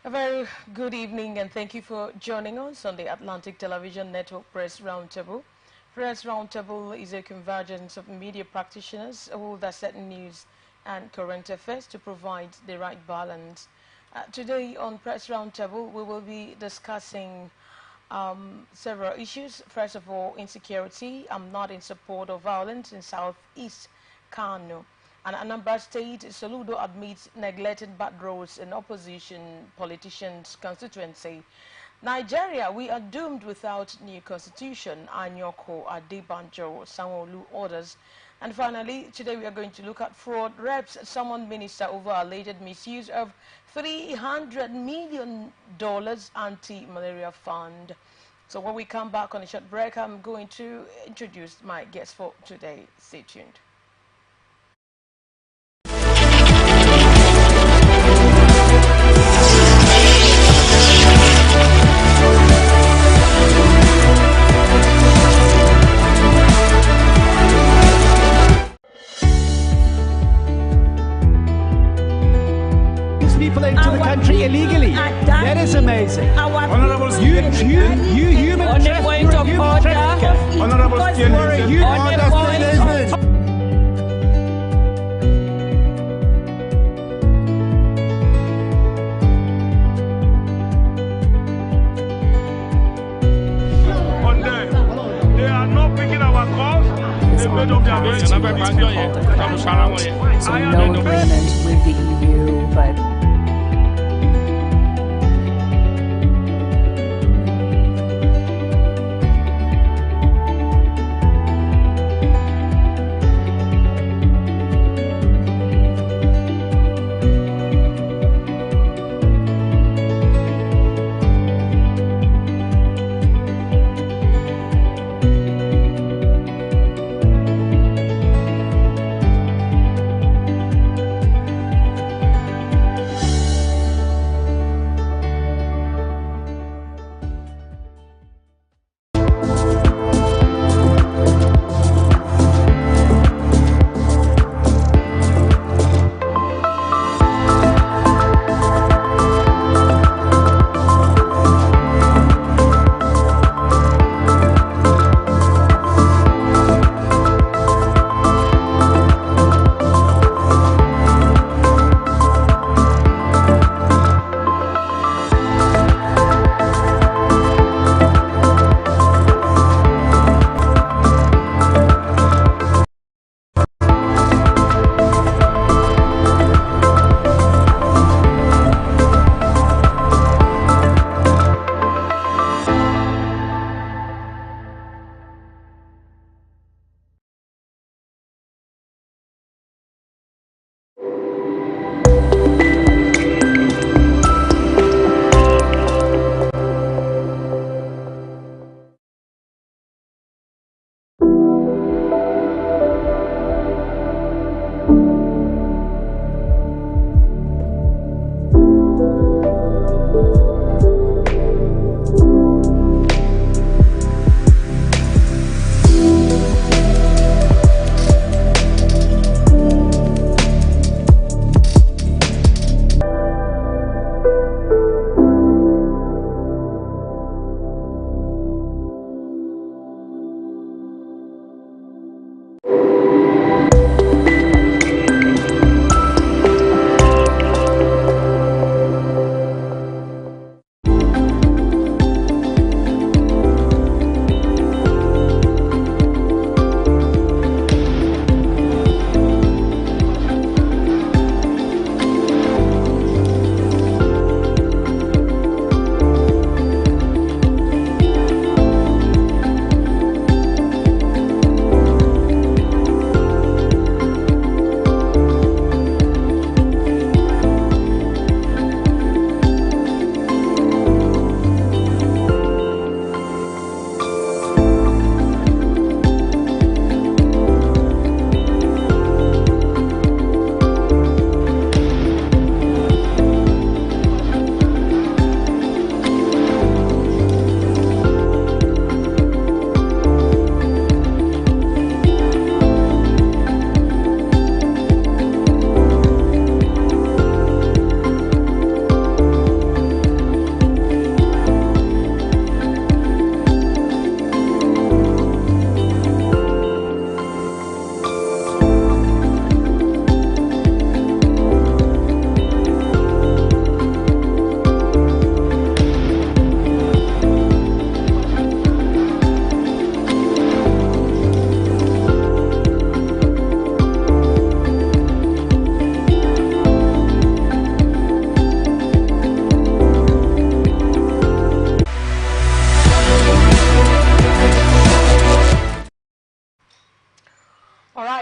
A very good evening and thank you for joining us on the Atlantic Television Network Press Roundtable. Press Roundtable is a convergence of media practitioners who dissect news and current affairs to provide the right balance. Today on Press Roundtable we will be discussing several issues. First of all, insecurity. I'm not in support of violence in Southeast Kano. And Anambra State, Soludo admits neglected bad roads in opposition politicians' constituency. Nigeria, we are doomed without new constitution. Anyoko Adebanjo Sanwo-Olu orders. And finally, today we are going to look at fraud. Reps summoned minister over alleged misuse of $300 million anti-malaria fund. So when we come back on a short break, I'm going to introduce my guest for today. Stay tuned. People into the country illegally. That is amazing. Honorable you human trafficker. Honorable they are not picking our calls. They made up their minds. So no agreement with the EU, but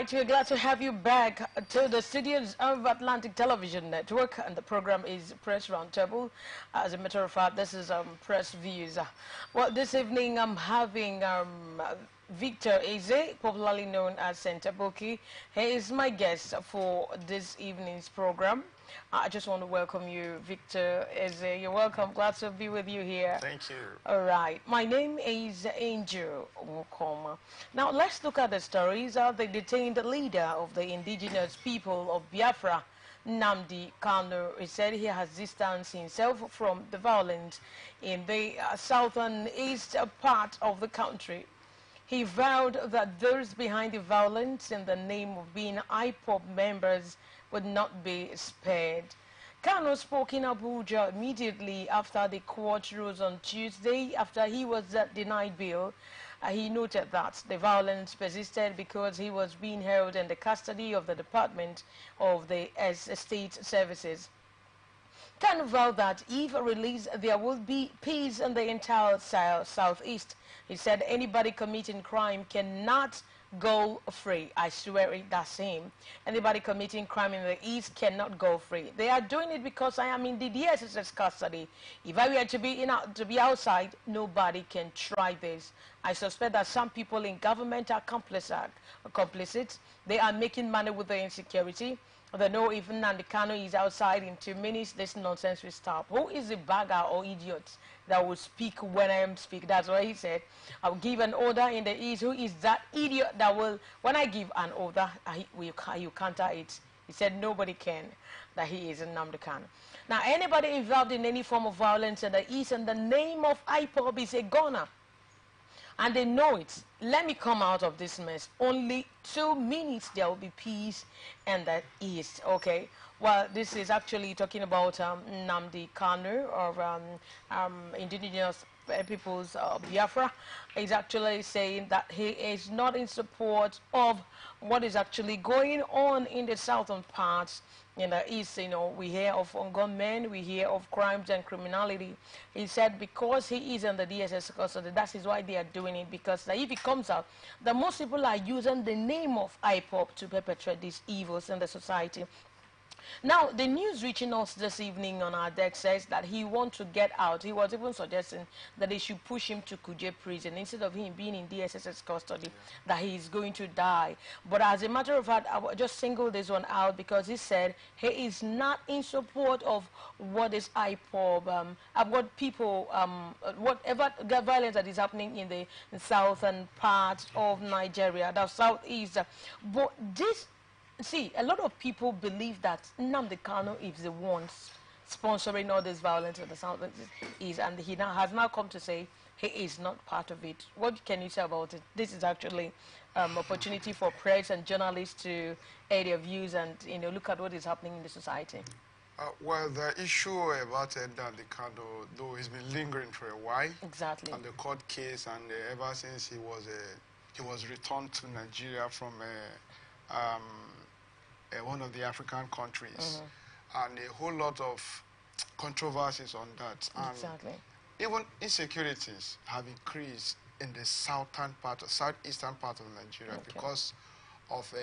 right, we're glad to have you back to the studios of Atlantic Television Network, and the program is Press Roundtable. As a matter of fact, this is Press Views. Well, this evening I'm having Victor Eze, popularly known as Sentaboki. He is my guest for this evening's program. I just want to welcome you, Victor Eze. You're welcome. Glad to be with you here. Thank you. All right. My name is Angel Wokoma. Now, let's look at the stories of the detained leader of the indigenous people of Biafra, Nnamdi Kanu. He said he has distanced himself from the violence in the southern east part of the country. He vowed that those behind the violence in the name of being IPOB members would not be spared. Kanu spoke in Abuja immediately after the court ruled on Tuesday after he was denied bail. He noted that the violence persisted because he was being held in the custody of the Department of the State Services. Kanu vowed that if released, there will be peace in the entire southeast. He said anybody committing crime cannot go free. I swear it, that's him. Anybody committing crime in the east cannot go free. They are doing it because I am in the DSS's custody. If I were to be outside, nobody can try this. I suspect that some people in government are complicit. They are making money with the insecurity. They know if Nnamdi Kanu is outside in 2 minutes, this nonsense will stop. Who is the bagger or idiot that will speak when I am speak? That's what he said. I'll give an order in the east. Who is that idiot that will, when I give an order, you counter it? He said nobody can, that he is Nnamdi Kanu. Now, anybody involved in any form of violence in the east in the name of IPOB is a goner. And they know it. Let me come out of this mess. Only 2 minutes there will be peace in the east. Okay. Well, this is actually talking about Nnamdi Kanu of indigenous peoples of Biafra. He's actually saying that he is not in support of what is actually going on in the southern parts. In the east, you know, we hear of gunmen, we hear of crimes and criminality. He said because he is in the DSS custody, that is why they are doing it, because if it comes out, that most people are using the name of IPOB to perpetrate these evils in the society. Now, the news reaching us this evening on our deck says that he wants to get out. He was even suggesting that they should push him to Kuje prison instead of him being in DSS's custody, that he is going to die. But as a matter of fact, I will just single this one out because he said he is not in support of what is IPOB, what people, whatever violence that is happening in the southern part of Nigeria, the southeast. But this, see, a lot of people believe that Nnamdi Kanu is the one sponsoring all this violence in the southeast, and he has now come to say he is not part of it. What can you say about it? This is actually opportunity for press and journalists to air their views and look at what is happening in the society. Well, the issue about Nnamdi Kanu, though, has been lingering for a while. Exactly. And the court case, and ever since he was returned to Nigeria from one of the African countries, and a whole lot of controversies on that. And exactly. Even insecurities have increased in the southeastern part of Nigeria because of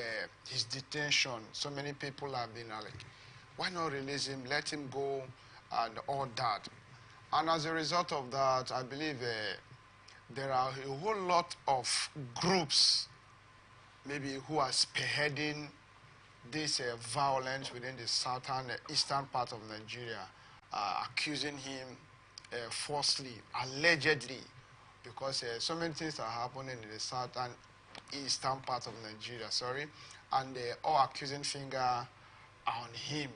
his detention. So many people have been like, why not release him, let him go, and all that. And as a result of that, I believe there are a whole lot of groups maybe who are spearheading this violence within the southern eastern part of Nigeria, accusing him falsely, allegedly, because so many things are happening in the southern eastern part of Nigeria, and they all accusing finger on him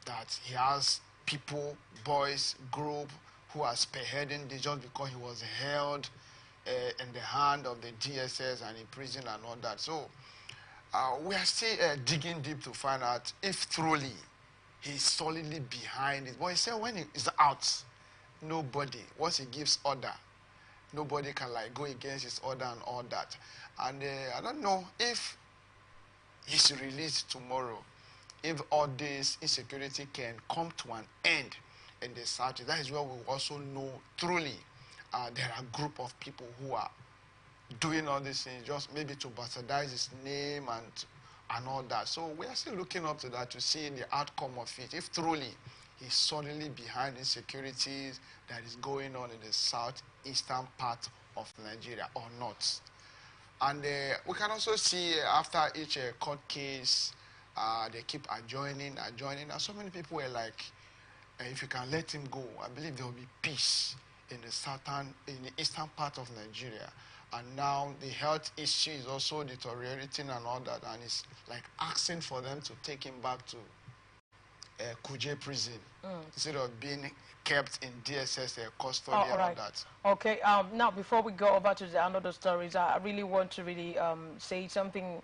that he has people, boys, group who are spearheading this just because he was held in the hand of the DSS and in prison and all that. So we are still digging deep to find out if truly he's solidly behind it. But he said when he is out, nobody, once he gives order, nobody can go against his order and all that. And I don't know if he's released tomorrow, if all this insecurity can come to an end in the south. That is where we also know truly there are a group of people who are doing all these things just maybe to bastardize his name and and all that. So we are still looking up to that to see the outcome of it. If truly he's solidly behind insecurities that is going on in the southeastern part of Nigeria or not. And we can also see after each court case, they keep adjoining, and so many people were like, if you can let him go, I believe there will be peace in the eastern part of Nigeria. And now the health issue is also deteriorating and all that, and it's like asking for them to take him back to Kuje prison instead of being kept in DSS custody and all that. Okay, now before we go over to the another stories, I really want to really say something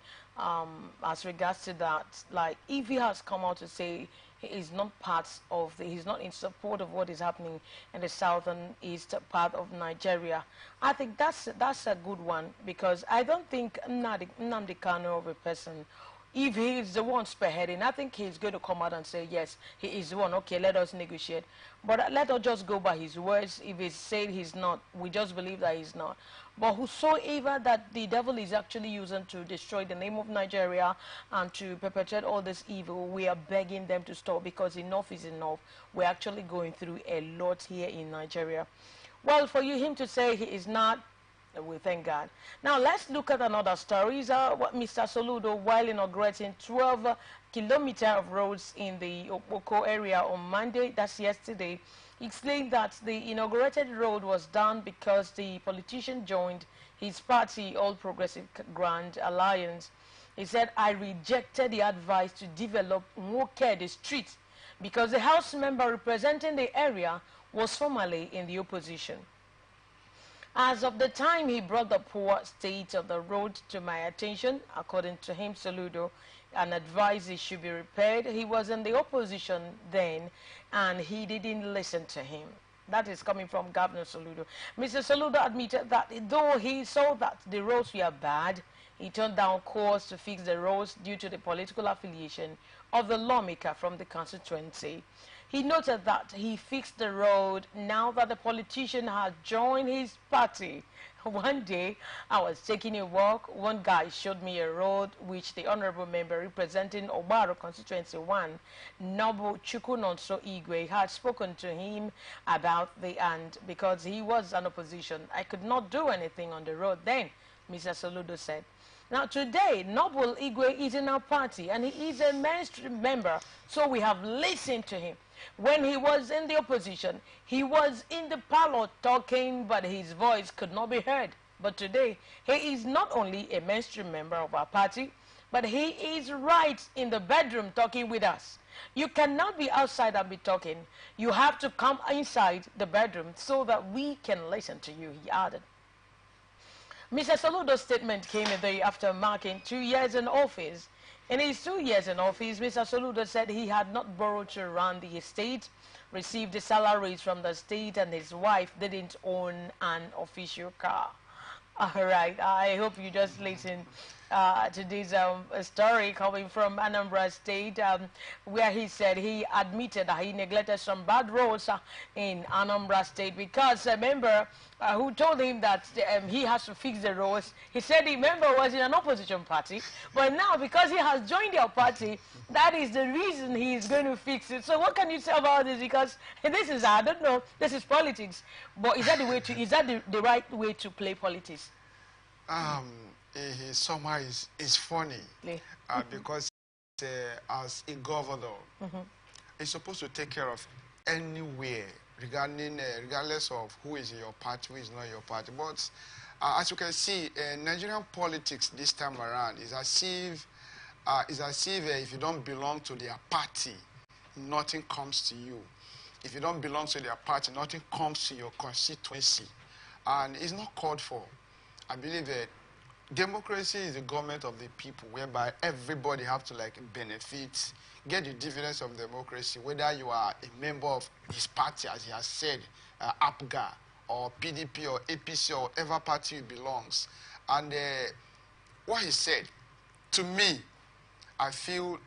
as regards to that. Like, if he has come out to say he is not he's not in support of what is happening in the southern east part of Nigeria, I think that's a good one, because I don't think Nnamdi Kanu of a person, if he is the one spearheading, I think he's going to come out and say, yes, he is the one. Okay, let us negotiate. But let us just go by his words. If he said he's not, we just believe that he's not. But whosoever that the devil is actually using to destroy the name of Nigeria and to perpetrate all this evil, we are begging them to stop, because enough is enough. We're actually going through a lot here in Nigeria. Well, for him to say he is not, we thank God. Now let's look at another story. What Mr. Soludo, while inaugurating 12 kilometers of roads in the Okpoko area on Monday, that's yesterday, explained that the inaugurated road was done because the politician joined his party, All Progressive Grand Alliance. He said, I rejected the advice to develop Nwoke, the street, because the House member representing the area was formerly in the opposition. As of the time he brought the poor state of the road to my attention, according to him, Soludo, and advised it should be repaired, he was in the opposition then, and he didn't listen to him. That is coming from Governor Soludo. Mr. Soludo admitted that though he saw that the roads were bad, he turned down calls to fix the roads due to the political affiliation of the lawmaker from the constituency. He noted that he fixed the road now that the politician had joined his party. One day, I was taking a walk. One guy showed me a road which the honorable member representing Obaro Constituency 1, Nobu Chukwunonso Igwe, had spoken to him about and because he was an opposition, I could not do anything on the road then, Mr. Soludo said. Now today, Noble Igwe is in our party and he is a mainstream member, so we have listened to him. When he was in the opposition, he was in the parlor talking, but his voice could not be heard. But today, he is not only a mainstream member of our party, but he is right in the bedroom talking with us. You cannot be outside and be talking. You have to come inside the bedroom so that we can listen to you, he added. Mr. Soludo's statement came a day after marking 2 years in office. In his 2 years in office, Mr. Soludo said he had not borrowed to run the estate, received the salaries from the state, and his wife didn't own an official car. All right, I hope you just listen to this story coming from Anambra State, where he said he admitted that he neglected some bad roads in Anambra State because a member who told him that he has to fix the roads, he said the member was in an opposition party, but now because he has joined your party, that is the reason he is going to fix it. So what can you say about this? Because this is, I don't know, this is politics, but is that the way to, is that the right way to play politics? Somehow is funny because as a governor, he's supposed to take care of anywhere regardless of who is in your party, who is not your party. But as you can see, Nigerian politics this time around is as if if you don't belong to their party, nothing comes to you. If you don't belong to their party, nothing comes to your constituency, and it's not called for. I believe that democracy is the government of the people, whereby everybody have to benefit, get the dividends of democracy, whether you are a member of his party, as he has said, APGA, or PDP, or APC, or whatever party he belongs. And what he said, to me, I feel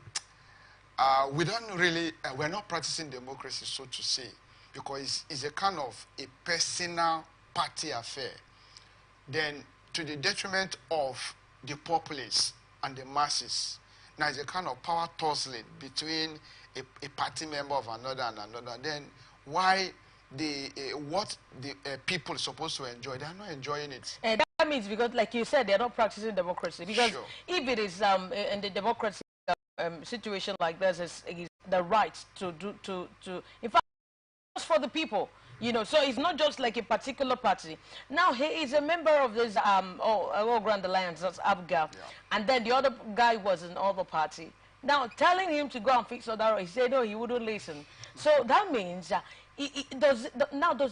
we don't really, we're not practicing democracy, so to say, because it's a kind of a personal party affair. Then to the detriment of the populace and the masses. now it's a kind of power tussling between a party member of another and another, then why what the people are supposed to enjoy, they are not enjoying it. And that means because, like you said, they're not practicing democracy. Because Sure. if it is in the democracy situation like this, is the right to in fact, it's for the people. You know, so it's not just like a particular party. Now he is a member of this All Grand Alliance, that's ABGA, Yeah. and then the other guy was in other party. Now telling him to go and fix other, he said no, he wouldn't listen. So that means does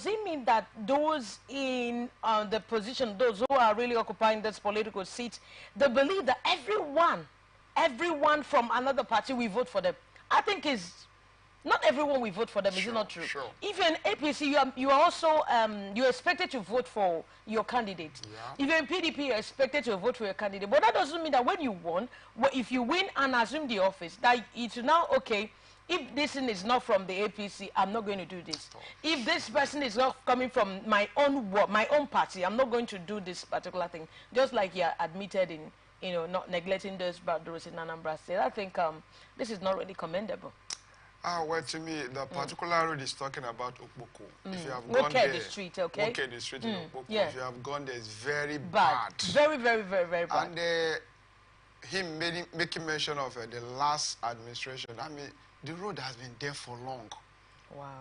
it mean that those in the position, those who are really occupying this political seat, they believe that everyone from another party will vote for them? I think is. Not everyone will vote for them. Is it not true? Sure. If you're in APC, you are also you're expected to vote for your candidate. Yeah. If you're in PDP, you're expected to vote for your candidate. But that doesn't mean that when you won, if you win and assume the office, that it's now okay. If this thing is not from the APC, I'm not going to do this. If this person is not coming from my own party, I'm not going to do this particular thing. Just like you're admitted in, you know, not neglecting those those in Anambra State. I think this is not really commendable. Well, to me, the particular road is talking about Okpoko. If you have gone Okay, there, the street, okay? Okay, the street in Okpoko. Yeah. If you have gone there, it's very Bad. bad. Very, very, very, very bad. And him making mention of the last administration, I mean, the road has been there for long. Wow.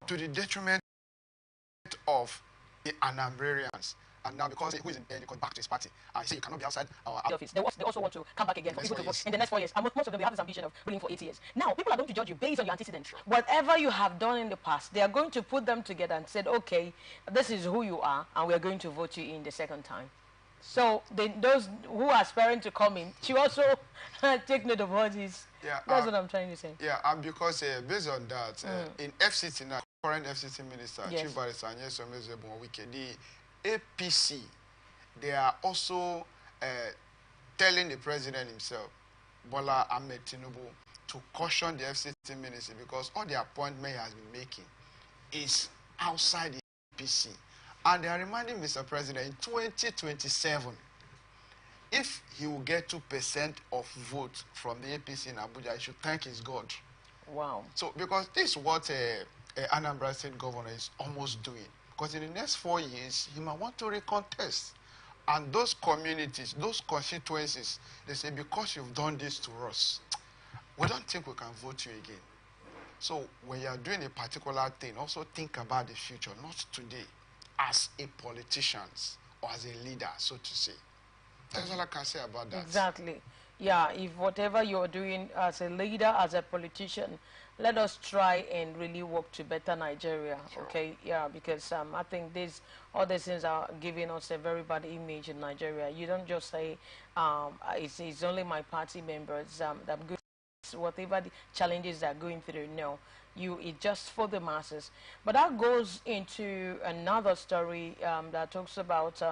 To the detriment of the Anambrarians. And now because who is in there, they come back to his party. I say you cannot be outside our Office. They also want to come back again for people to vote in the next 4 years. And most of them, they have this ambition of ruling for 8 years. Now, people are going to judge you based on your antecedents. Whatever you have done in the past, they are going to put them together and said, okay, this is who you are, and we are going to vote you in the second time. So those who are aspiring to come in, she also take note of all this. Yeah, that's what I'm trying to say. Yeah, and because based on that, in FCT now, current FCT Minister, Yes. Chief Barrister Anyeso Mezebonwike, the APC, they are also telling the president himself, Bola Ahmed Tinubu, to caution the FCT Ministry because all the appointment he has been making is outside the APC. And they are reminding Mr. President, in 2027, if he will get 2% of votes from the APC in Abuja, he should thank his God. Wow. So, because this is what Anambra State Governor is almost doing. Because in the next 4 years, he might want to recontest. And those communities, those constituencies, they say, because you've done this to us, we don't think we can vote you again. So, when you are doing a particular thing, also think about the future, not today, as a politician or as a leader, so to say. That's all I can say about that. Exactly. Yeah, if whatever you're doing as a leader, as a politician, let us try and really work to better Nigeria, Sure. okay? Yeah, because I think all these things are giving us a very bad image in Nigeria. You don't just say, it's only my party members that go whatever the challenges they're going through. No, it's just for the masses. But that goes into another story that talks about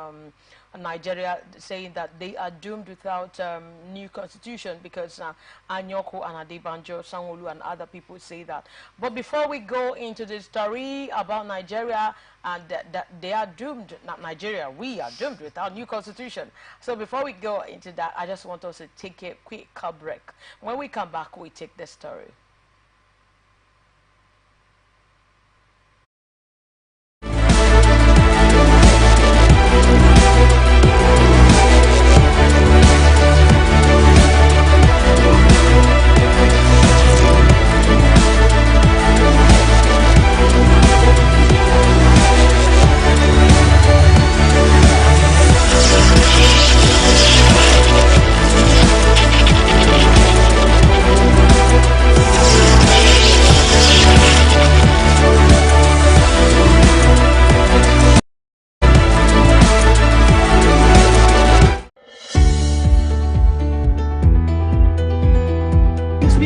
Nigeria saying that they are doomed without new constitution because Anyoko and Adebanjo, Sanwo-Olu and other people say that. But before we go into the story about Nigeria and that they are doomed, not Nigeria, we are doomed without new constitution. So before we go into that, I just want us to take a quick break. When we come back, we take the story.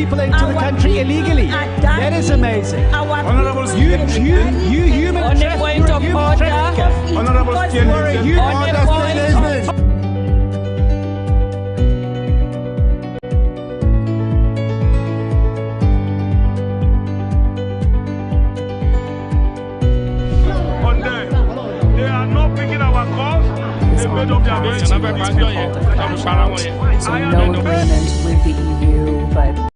people into the country illegally. That is amazing. Honorable You human On the point of order, Honorable you are a human on the point of on them. They are not picking our calls. They made up their minds to do these people. so no agreement with the EU, but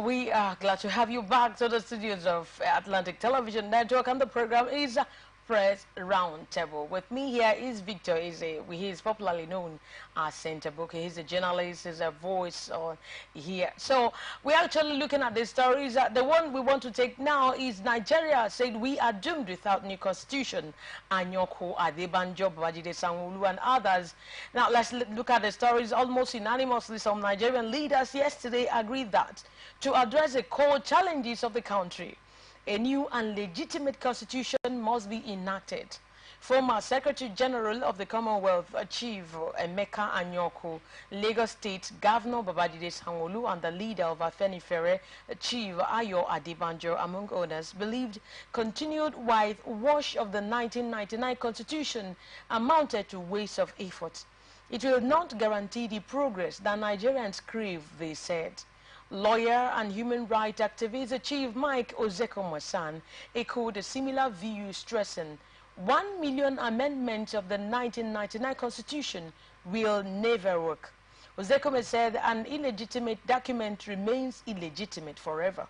We are glad to have you back to the studios of Atlantic Television Network, and the program is Press Roundtable. With me here is Victor Eze. He is popularly known as Center Book. He's a journalist, he's a voice on here. So we're actually looking at the stories. The one we want to take now is Nigeria said we are doomed without new constitution. Anyoko Adebanjo, Babajide Sanwo-Olu and others. Now let's look at the stories. Almost unanimously, some Nigerian leaders yesterday agreed that to address the core challenges of the country, a new and legitimate constitution must be enacted. Former Secretary General of the Commonwealth, Chief Emeka Anyoko, Lagos State Governor Babajide Sanwo-Olu, and the leader of Afenifere, Chief Ayo Adebanjo, among others, believed continued whitewash of the 1999 Constitution amounted to waste of effort. It will not guarantee the progress that Nigerians crave, they said. Lawyer and human rights activist Chief Mike Ozeko-Mosan echoed a similar view, stressing 1 million amendments of the 1999 Constitution will never work. Ozeko said an illegitimate document remains illegitimate forever.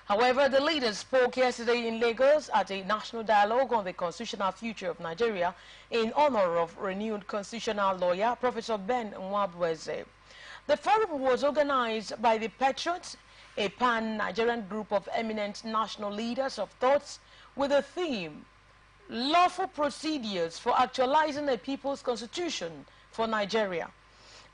However, the leaders spoke yesterday in Lagos at a national dialogue on the constitutional future of Nigeria in honor of renewed constitutional lawyer Professor Ben Nwabweze. The forum was organized by the Patriots, a pan-Nigerian group of eminent national leaders of thoughts, with the theme, Lawful Procedures for Actualizing a People's Constitution for Nigeria.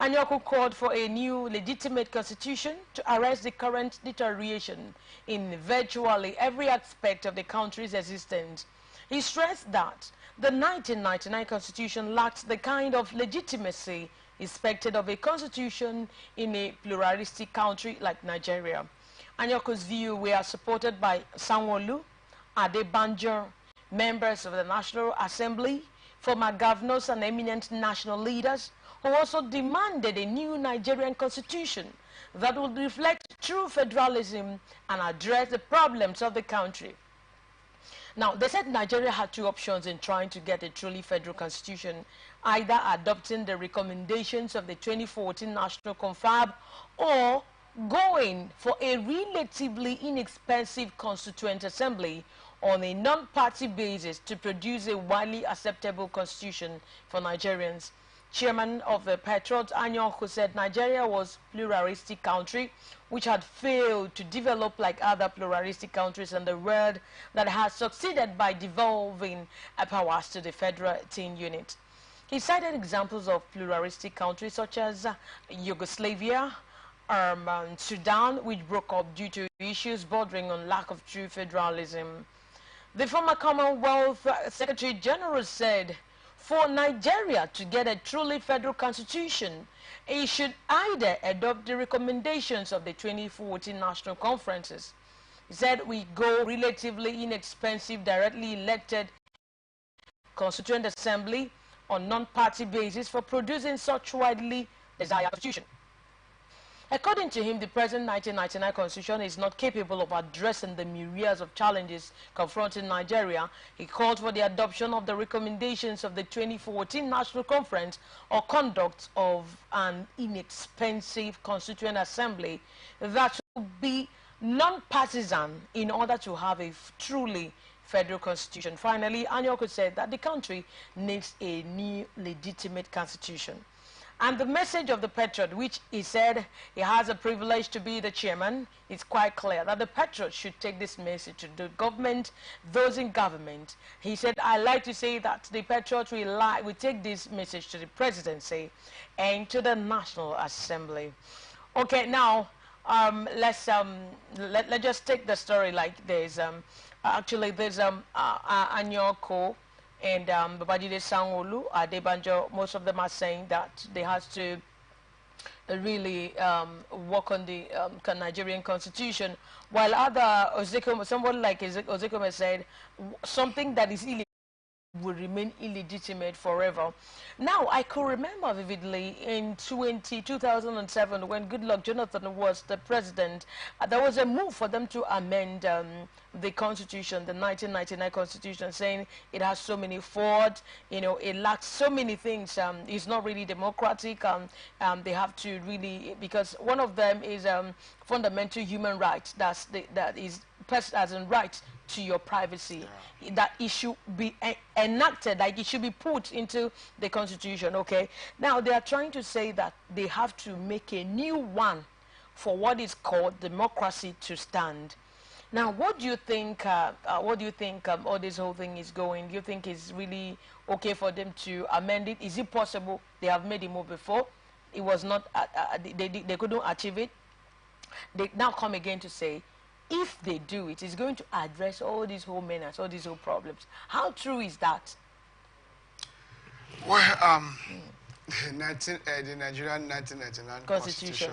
Anyoko called for a new legitimate constitution to arrest the current deterioration in virtually every aspect of the country's existence. He stressed that the 1999 Constitution lacked the kind of legitimacy expected of a constitution in a pluralistic country like Nigeria. Anyoko's view were supported by Sanwo-Olu, Adebanjo, members of the National Assembly, former governors and eminent national leaders, who also demanded a new Nigerian constitution that would reflect true federalism and address the problems of the country. Now, they said Nigeria had two options in trying to get a truly federal constitution, either adopting the recommendations of the 2014 National Confab or going for a relatively inexpensive constituent assembly on a non-party basis to produce a widely acceptable constitution for Nigerians. Chairman of the Patriots, Anyoko, said Nigeria was a pluralistic country which had failed to develop like other pluralistic countries in the world that has succeeded by devolving powers to the federal unit. He cited examples of pluralistic countries such as Yugoslavia, and Sudan, which broke up due to issues bordering on lack of true federalism. The former Commonwealth Secretary General said, For Nigeria to get a truly federal constitution, it should either adopt the recommendations of the 2014 national conferences. He said we go relatively inexpensive, directly elected Constituent Assembly on non-party basis for producing such widely desired constitution. According to him, the present 1999 constitution is not capable of addressing the myriads of challenges confronting Nigeria. He called for the adoption of the recommendations of the 2014 National Conference or conduct of an inexpensive Constituent Assembly that will be non-partisan in order to have a truly federal constitution. Finally, Anyoko said that the country needs a new legitimate constitution. And the message of the patriot, which he said he has a privilege to be the chairman, is quite clear that the patriot should take this message to the government, those in government. He said, I like to say that the patriot will take this message to the presidency and to the National Assembly. Okay, now let's just take the story like this. Actually, there's Anyoko and Babajide Sanwo-Olu, Adebanjo. Most of them are saying that they have to really work on the Nigerian constitution, while other someone like Ozekome said something that is illegal will remain illegitimate forever. Now, I could remember vividly in 2007 when Goodluck Jonathan was the president, there was a move for them to amend the constitution, the 1999 constitution, saying it has so many faults, you know, it lacks so many things, it's not really democratic, they have to really, because one of them is fundamental human rights, that is person as in right to your privacy, that it should be enacted, like it should be put into the constitution. Okay, now they are trying to say that they have to make a new one for what is called democracy to stand. Now, what do you think all this whole thing is going? Do you think it's really okay for them to amend it? Is it possible? They have made a move before, it was not they couldn't achieve it. They now come again to say if they do it, it's going to address all these whole menace, all these whole problems. How true is that? Well, the Nigerian 1999 Constitution,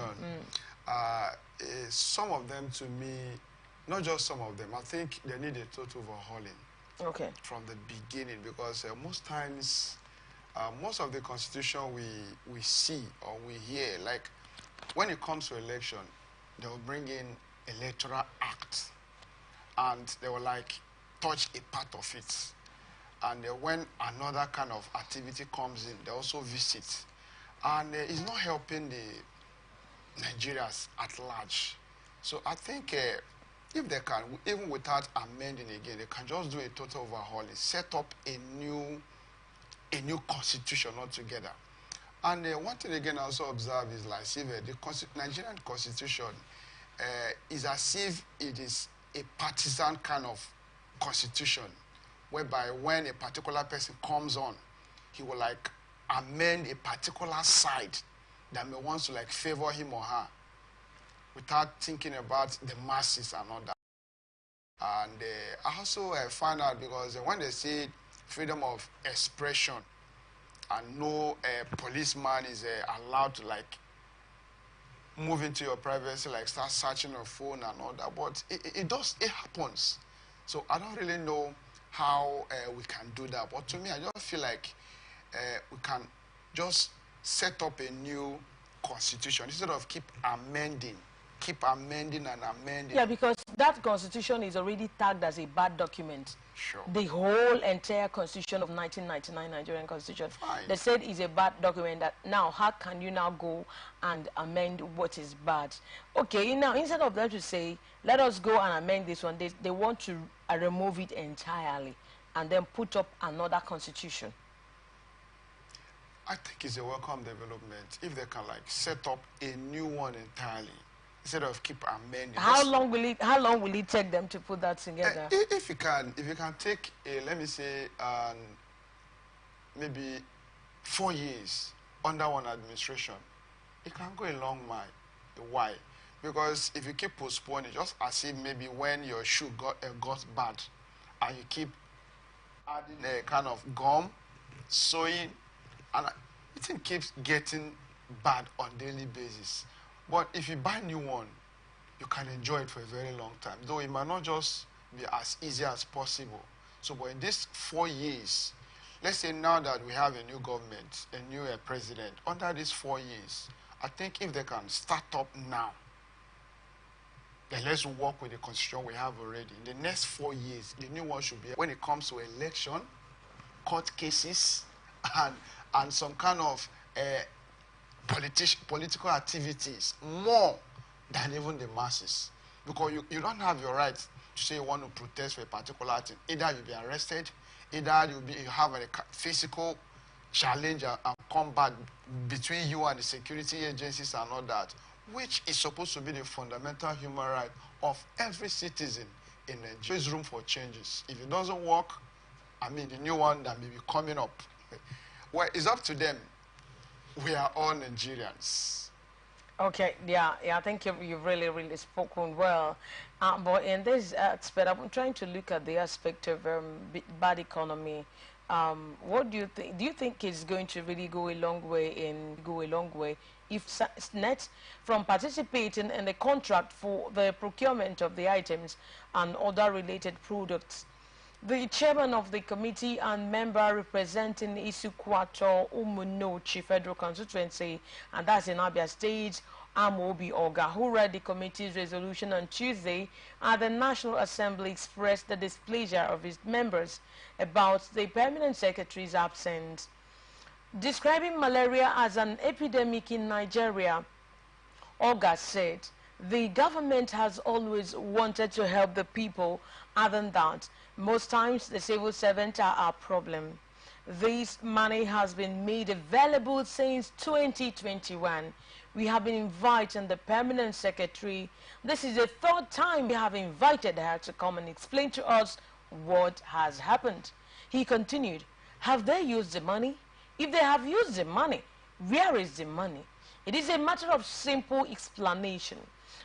some of them, to me, not just some of them, I think they need a total overhauling. Okay. From the beginning, because most times, most of the Constitution we see or we hear, like when it comes to election, they will bring in Electoral Act, and they will like touch a part of it, and when another kind of activity comes in, they also visit, and it's not helping the Nigerians at large. So I think if they can, even without amending again, they can just do a total overhaul, set up a new constitution altogether. And one thing again I also observe is like if the Nigerian constitution is as if it is a partisan kind of constitution, whereby when a particular person comes on, he will like amend a particular side that may want to like favor him or her, without thinking about the masses and all that. And I also find out, because when they say freedom of expression and no policeman is allowed to like move into your privacy, like start searching your phone and all that, but it happens. So I don't really know how we can do that. But to me, I just feel like we can just set up a new constitution instead of keep amending and amending. Yeah, because that constitution is already tagged as a bad document. Sure. The whole entire constitution of 1999 Nigerian constitution. Fine. They said it's a bad document. That now, how can you now go and amend what is bad? Okay, now instead of them to say, let us go and amend this one, they want to remove it entirely and then put up another constitution. I think it's a welcome development if they can like set up a new one entirely, instead of keep amending. How long will it take them to put that together? If you can take let me say maybe 4 years under one administration, it can go a long way. Why? Because if you keep postponing, just as if maybe when your shoe got bad, and you keep adding a kind of gum, sowing, and it keeps getting bad on daily basis. But if you buy new one, you can enjoy it for a very long time, though it might not just be as easy as possible. So, but in these 4 years, let's say now that we have a new government, a new president, under these 4 years, I think if they can start up now, then let's work with the constitution we have already. In the next 4 years, the new one should be, when it comes to election, court cases, and some kind of political activities, more than even the masses. Because you don't have your right to say you want to protest for a particular thing. Either you'll be arrested, either you have a physical challenge and combat between you and the security agencies and all that, which is supposed to be the fundamental human right of every citizen in Nigeria. There's room for changes. If it doesn't work, I mean, the new one that may be coming up, well, it's up to them. We are all Nigerians. Okay, yeah, I think you've really spoken well. But in this aspect, I'm trying to look at the aspect of bad economy. What do you think? Do you think it's going to really go a long way if net from participating in the contract for the procurement of the items and other related products? The chairman of the committee and member representing Isukwato Umunochi Federal Constituency, and that's in Abia State, Amobi Oga, who read the committee's resolution on Tuesday at the National Assembly, expressed the displeasure of his members about the permanent secretary's absence. Describing malaria as an epidemic in Nigeria, Oga said, the government has always wanted to help the people. Other than that, most times the civil servants are our problem. This money has been made available since 2021. We have been inviting the permanent secretary. This is the 3rd time we have invited her to come and explain to us what has happened. He continued, have they used the money? If they have used the money, where is the money? It is a matter of simple explanation.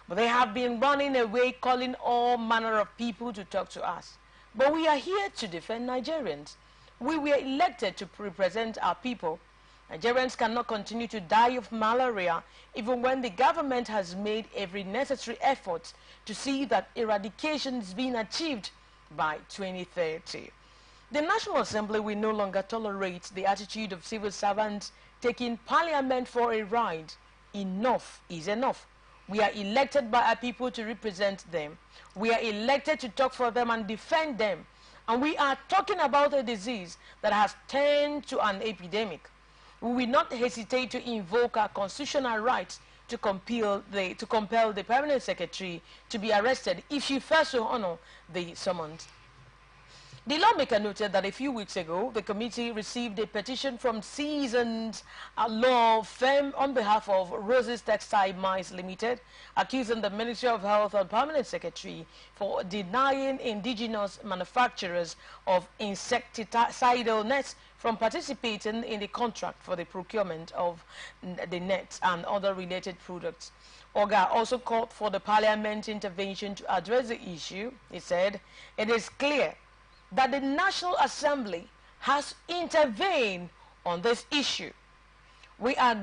But they have been running away, calling all manner of people to talk to us. But we are here to defend Nigerians. We were elected to represent our people. Nigerians cannot continue to die of malaria even when the government has made every necessary effort to see that eradication is being achieved by 2030. The National Assembly will no longer tolerate the attitude of civil servants taking parliament for a ride. Enough is enough. We are elected by our people to represent them. We are elected to talk for them and defend them. And we are talking about a disease that has turned to an epidemic. We will not hesitate to invoke our constitutional rights to compel the permanent secretary to be arrested if she fails to honor the summons. The lawmaker noted that a few weeks ago, the committee received a petition from seasoned law firm on behalf of Roses Textile Mines Limited, accusing the Ministry of Health and Permanent Secretary for denying indigenous manufacturers of insecticidal nets from participating in the contract for the procurement of the nets and other related products. Oga also called for the parliament intervention to address the issue. He said, it is clear that the National Assembly has intervened on this issue. We are